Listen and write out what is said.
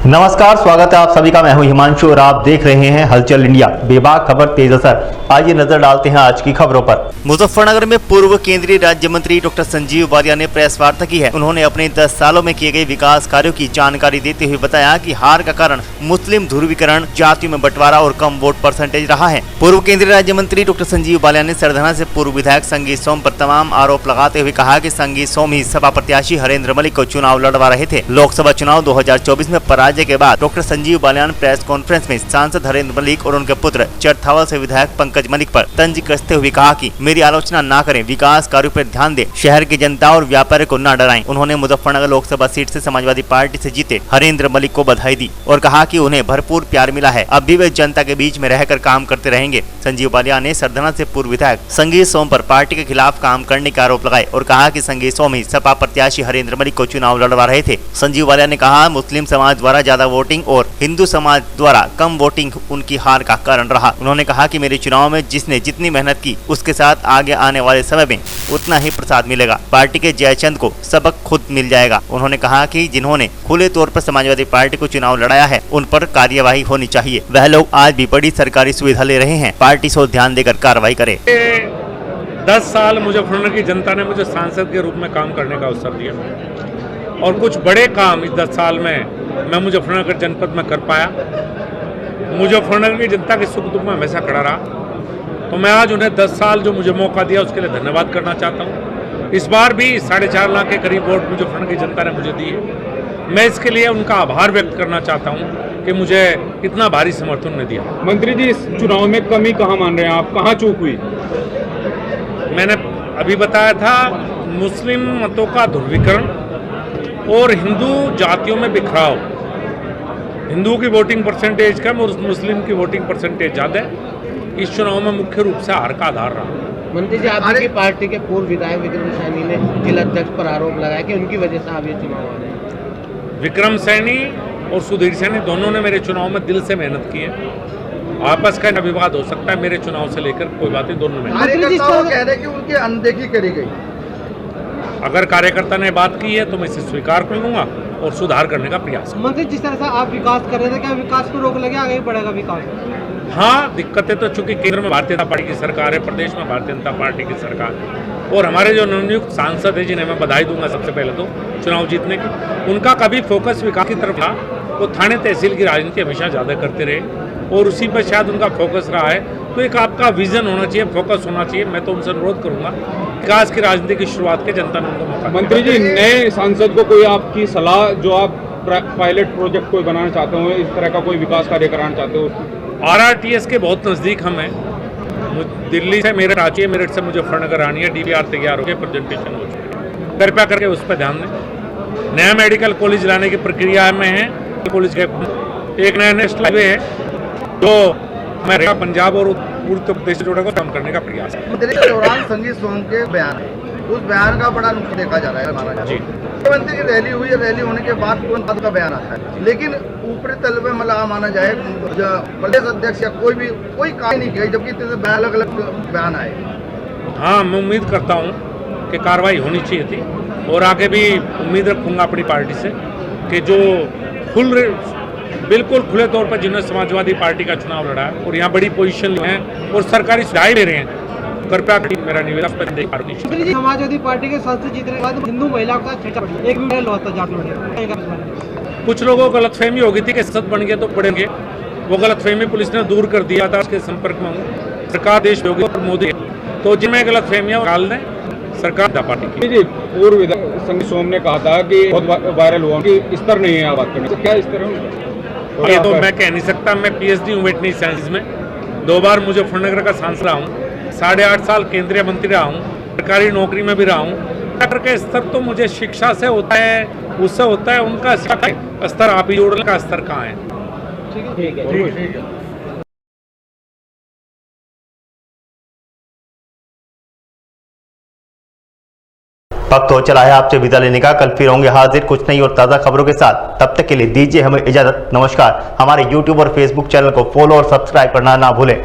नमस्कार, स्वागत है आप सभी का। मैं हूं हिमांशु और आप देख रहे हैं हलचल इंडिया। बेबाक खबर तेज असर। आइए नजर डालते हैं आज की खबरों पर। मुजफ्फरनगर में पूर्व केंद्रीय राज्य मंत्री डॉक्टर संजीव बालियान ने प्रेस वार्ता की है। उन्होंने अपने 10 सालों में किए गए विकास कार्यों की जानकारी देते हुए बताया कि हार का कारण मुस्लिम ध्रुवीकरण, जातियों में बंटवारा और कम वोट परसेंटेज रहा है। पूर्व केंद्रीय राज्य मंत्री डॉक्टर संजीव बालियान ने सरधना से पूर्व विधायक संगीत सोम पर तमाम आरोप लगाते हुए कहा कि संगीत सोम ही सपा प्रत्याशी हरेंद्र मलिक को चुनाव लड़वा रहे थे। लोकसभा चुनाव 2024 में पराजय के बाद doctor Sanjeev Balyan press conference में सांसद हरेंद्र मलिक और उनके पुत्र चरथावल से विधायक पंकज मलिक पर तंज कसते हुए कहा कि मेरी आलोचना ना करें, विकास कार्यों पर ध्यान दें, शहर की जनता और व्यापारी को न डराएं। उन्होंने मुजफ्फरनगर लोकसभा सीट से समाजवादी पार्टी से जीते हरेंद्र मलिक को बधाई दी और कहा कि उन्हें भरपूर प्यार मिला है, अब भी वे जनता के बीच में रहकर काम करते रहेंगे। संजीव बालियान ने सरधना से पूर्व विधायक संगीत सोम पर पार्टी के खिलाफ काम करने के आरोप लगाए और कहा कि संगीत सोम ही सपा प्रत्याशी हरेंद्र मलिक को चुनाव लड़वा रहे थे। संजीव बालियान ने कहा मुस्लिम समाज द्वारा ज्यादा वोटिंग और हिंदू समाज द्वारा कम वोटिंग उनकी हार का कारण रहा। उन्होंने कहा कि मेरे चुनाव में जिसने जितनी मेहनत की उसके साथ आगे आने वाले समय में उतना ही प्रसाद मिलेगा। पार्टी के जयचंद को सबक खुद मिल जाएगा। उन्होंने कहा कि जिन्होंने खुले तौर पर समाजवादी पार्टी को चुनाव लड़ाया है उन पर कार्यवाही होनी चाहिए। वह लोग आज भी बड़ी सरकारी सुविधा ले रहे हैं, पार्टी से ध्यान देकर कार्रवाई करे। 10 साल मुजफ्फरनगर की जनता ने मुझे सांसद के रूप में काम करने का अवसर दिया और कुछ बड़े काम इस 10 साल में मैं मुजफ्फरनगर जनपद में कर पाया। मुजफ्फरनगर की जनता के सुख दुख में हमेशा खड़ा रहा। तो मैं आज उन्हें 10 साल जो मुझे मौका दिया उसके लिए धन्यवाद करना चाहता हूँ। इस बार भी 4.5 लाख के करीब वोट मुजफ्फरनगर की जनता ने मुझे दिए। मैं इसके लिए उनका आभार व्यक्त करना चाहता हूँ कि मुझे इतना भारी समर्थन उन्होंने दिया। मंत्री जी, इस चुनाव में कमी कहाँ मान रहे हैं आप, कहाँ चूक हुई? मैंने अभी बताया था, मुस्लिम मतों का ध्रुवीकरण और हिंदू जातियों में बिखराव। हिंदू की वोटिंग परसेंटेज कम और मुस्लिम की वोटिंग परसेंटेज ज़्यादा है। इस चुनाव में मुख्य रूप से हार का आधार रहा। मंत्री जी, आपकी पार्टी के पूर्व विधायक विक्रम सैनी ने जिला अध्यक्ष पर आरोप लगाया कि उनकी वजह से आप ये चुनाव आ रहे हैं। विक्रम सैनी और सुधीर सैनी दोनों ने मेरे चुनाव में दिल से मेहनत की है। आपस का विवाद हो सकता है, मेरे चुनाव से लेकर कोई बात नहीं, दोनों में। कार्यकर्ताओं कह रहे कि उनकी अनदेखी करी गई। अगर कार्यकर्ता ने बात की है तो मैं इसे स्वीकार कर लूंगा और सुधार करने का प्रयास। मंत्री, जिस तरह से आप विकास कर रहे थे, क्या विकास को रोक लगे, आगे बढ़ेगा विकास? हाँ, दिक्कतें तो चूंकि केंद्र में भारतीय जनता पार्टी की सरकार है, प्रदेश में भारतीय जनता पार्टी की सरकार है और हमारे जो नवनियुक्त सांसद है जिन्हें मैं बधाई दूंगा सबसे पहले तो चुनाव जीतने की, उनका कभी फोकस विकास की तरफ था। वो थाने तहसील की राजनीति हमेशा ज़्यादा करते रहे और उसी पर शायद उनका फोकस रहा है। तो एक आपका विजन होना चाहिए, फोकस होना चाहिए। मैं तो उनसे अनुरोध करूंगा विकास की राजनीति की शुरुआत के जनता ने उनको मौका। मंत्री जी, नए सांसद को कोई आपकी सलाह, जो आप पायलट प्रोजेक्ट कोई बनाना चाहते हो, इस तरह का कोई विकास कार्य कराना चाहते हो? RRTS के बहुत नज़दीक हम हैं। दिल्ली से मेरठ आती है, मेरठ से मुजफ्फरनगर आनी है। DVR तैयार हो गया, प्रेजेंटेशन हो चुकी है। कृपया करके उस पर ध्यान दें। नया मेडिकल कॉलेज लाने की प्रक्रिया में है। कॉलेज के एक नया नेशनल हाईवे है जो मैं पंजाब और उत्तर प्रदेश से जोड़कर काम करने का प्रयास है। के दौरान संगीत सोम के बयान है, उस बयान का बड़ा नुकसान देखा जा रहा है। जी, मुख्यमंत्री की रैली हुई है, रैली होने के बाद तुरंत बाद का बयान आता है, लेकिन ऊपरी तल पे मतलब माना जाए प्रदेश अध्यक्ष या कोई काम नहीं किया, जबकि अलग अलग बयान आए। हाँ, मैं उम्मीद करता हूँ कि कार्रवाई होनी चाहिए थी और आगे भी उम्मीद रखूंगा अपनी पार्टी से कि जो बिल्कुल खुले तौर पर जिन्होंने समाजवादी पार्टी का चुनाव लड़ा है और यहाँ बड़ी पोजीशन है और सरकारी सुविधाएं ले रहे हैं, कृपया मेरा निवेदन। समाजवादी पार्टी के सांसद जीतने के बाद हिंदू महिला का एक भी कुछ लोगों को गलतफहमी हो गई थी कि सांसद बन गए तो पढ़ेंगे। वो गलतफहमी पुलिस ने दूर कर दिया था। उसके संपर्क में हूँ। सरकार देश योगी और मोदी, तो जिनमें गलतफहमियां डाल दें सरकार पार्टी की। जी, पूर्व विधायक संगीत सोम ने कहा था कि बहुत वायरल हुआ कि स्तर नहीं है बात करने, तो क्या स्तर है? ये तो मैं कह नहीं सकता। मैं PhD हूँ वेटनरी साइंस में, 2 बार मुजफ्फरनगर का सांसद रहा हूँ, 8.5 साल केंद्रीय मंत्री रहा हूँ, सरकारी नौकरी में भी रहा हूँ। का स्तर तो मुझे शिक्षा से होता है, उससे होता है। उनका स्तर आप ही जोड़ने का स्तर कहाँ है? ठीक है। वक्त हो चला है आपसे विदा लेने का। कल फिर होंगे हाजिर कुछ नई और ताज़ा खबरों के साथ। तब तक के लिए दीजिए हमें इजाजत। नमस्कार। हमारे YouTube और Facebook चैनल को फॉलो और सब्सक्राइब करना ना भूलें।